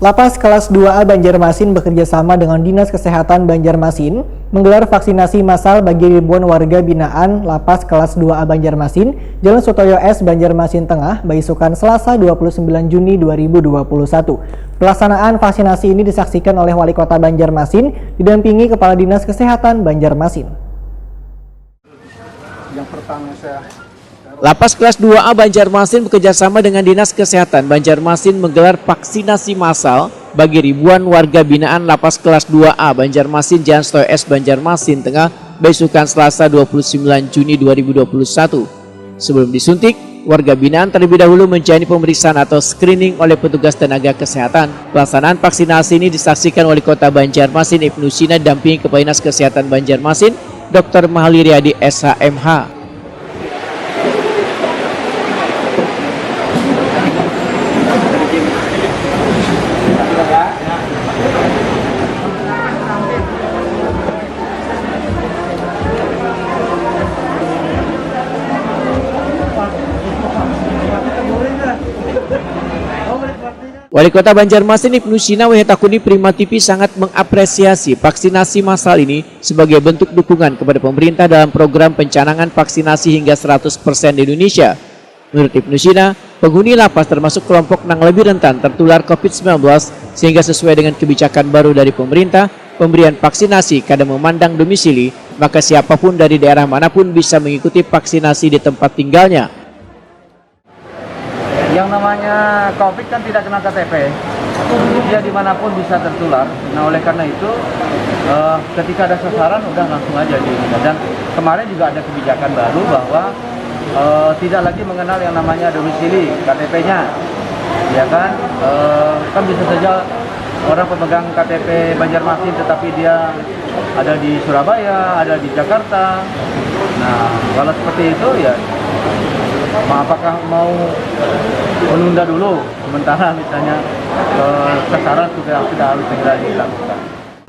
Lapas kelas 2A Banjarmasin bekerja sama dengan Dinas Kesehatan Banjarmasin menggelar vaksinasi massal bagi ribuan warga binaan Lapas kelas 2A Banjarmasin, Jalan Sutoyo S, Banjarmasin Tengah, Baisukan, Selasa 29 Juni 2021. Pelaksanaan vaksinasi ini disaksikan oleh Wali Kota Banjarmasin didampingi Kepala Dinas Kesehatan Banjarmasin. Lapas kelas 2A Banjarmasin bekerjasama dengan Dinas Kesehatan Banjarmasin menggelar vaksinasi massal bagi ribuan warga binaan Lapas kelas 2A Banjarmasin, Jalan Sutoyo S, Banjarmasin Tengah, Baisukan, Selasa 29 Juni 2021. Sebelum disuntik, warga binaan terlebih dahulu menjalani pemeriksaan atau screening oleh petugas tenaga kesehatan. Pelaksanaan vaksinasi ini disaksikan Wali Kota Banjarmasin Ibnu Sina didampingi Kepala Dinas Kesehatan Banjarmasin, Dr. Mahali Riyadi SHMH. Wali Kota Banjarmasin Ibnu Sina Wehetakuni Prima TV sangat mengapresiasi vaksinasi massal ini sebagai bentuk dukungan kepada pemerintah dalam program pencanangan vaksinasi hingga 100% di Indonesia. Menurut Ibnu Sina, penghuni lapas termasuk kelompok yang lebih rentan tertular COVID-19 sehingga sesuai dengan kebijakan baru dari pemerintah, pemberian vaksinasi kadang memandang domisili, maka siapapun dari daerah manapun bisa mengikuti vaksinasi di tempat tinggalnya. Yang namanya COVID kan tidak kenal KTP, dia dimanapun bisa tertular. Nah oleh karena itu ketika ada sasaran udah langsung aja dan kemarin juga ada kebijakan baru bahwa tidak lagi mengenal yang namanya domisili KTP-nya, ya kan? Kan bisa saja orang pemegang KTP Banjarmasin tetapi dia ada di Surabaya, ada di Jakarta. Nah kalau seperti itu ya, apakah mau menunda dulu sementara misalnya sasaran sudah harus segera dilakukan.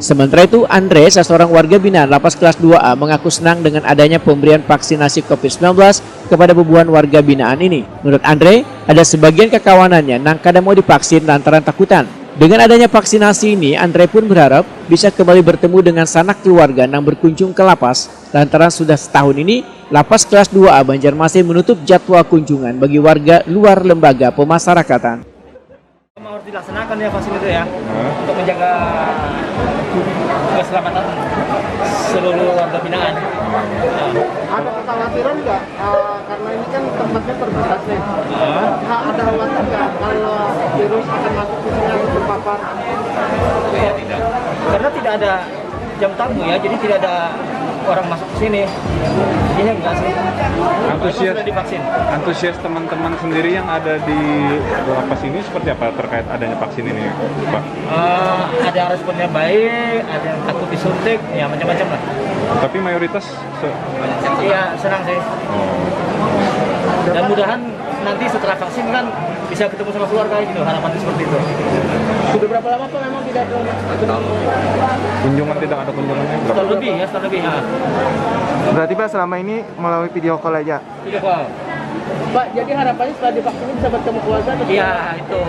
Sementara itu, Andre, seorang warga binaan Lapas kelas 2A, mengaku senang dengan adanya pemberian vaksinasi COVID-19 kepada ribuan warga binaan ini. Menurut Andre, ada sebagian kekawanannya yang kadang mau divaksin lantaran takutan. Dengan adanya vaksinasi ini, Andre pun berharap bisa kembali bertemu dengan sanak keluarga yang berkunjung ke lapas. Lantaran sudah setahun ini, Lapas kelas 2A Banjarmasin menutup jadwal kunjungan bagi warga luar lembaga pemasyarakatan. Harus dilaksanakan ya vaksin itu ya, untuk menjaga keselamatan seluruh warga binaan. Ada kekhawatiran nggak? Karena ini kan tempatnya terbatas nih. Ada khawatir nggak kalau virus akan masuk ke sini atau terpapar? Ya tidak, karena tidak ada jam tangguh ya, jadi tidak ada orang masuk ke sini. Ini enggak sih. Antusias teman-teman sendiri yang ada di lapas ini seperti apa terkait adanya vaksin ini, Pak? Ada yang responnya baik, ada yang takut disuntik, ya macam-macam lah. Tapi mayoritas Iya, senang sih. Dan mudahan nanti setelah vaksin kan bisa ketemu sama keluarga gitu, harapannya seperti itu. Sudah berapa lama Pak memang tidak ada kunjungan, tidak ada kunjungannya? Setahun lebih ya, setahun lebih. Berarti Pak selama ini melalui video call aja? Video call. Pak, jadi harapannya setelah divaksin bisa bertemu keluarga? Iya, itu.